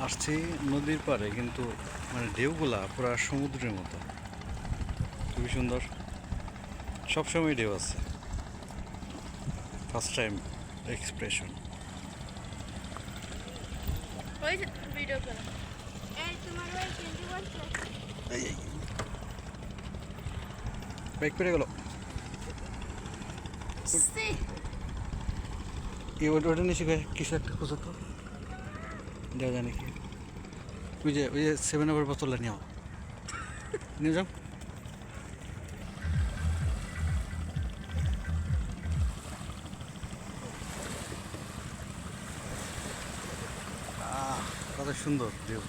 আসছি নদীর পাড়ে, কিন্তু মানে ঢেউগুলা পুরো সমুদ্রের মতো, খুবই সুন্দর। সবসময় ঢেউ আছে। First time expression. ভিডিও করা এই তোমার ওই কেন্দ্র বলছে ব্যাক করে গেল। সি ওটা নিচে কিছু একটা খুঁজো তো, দেওয়া যায় নাকি? ওই যে 7-আপের বোতলটা নিও, নিয়ে যাও। কত সুন্দর ঢেউ।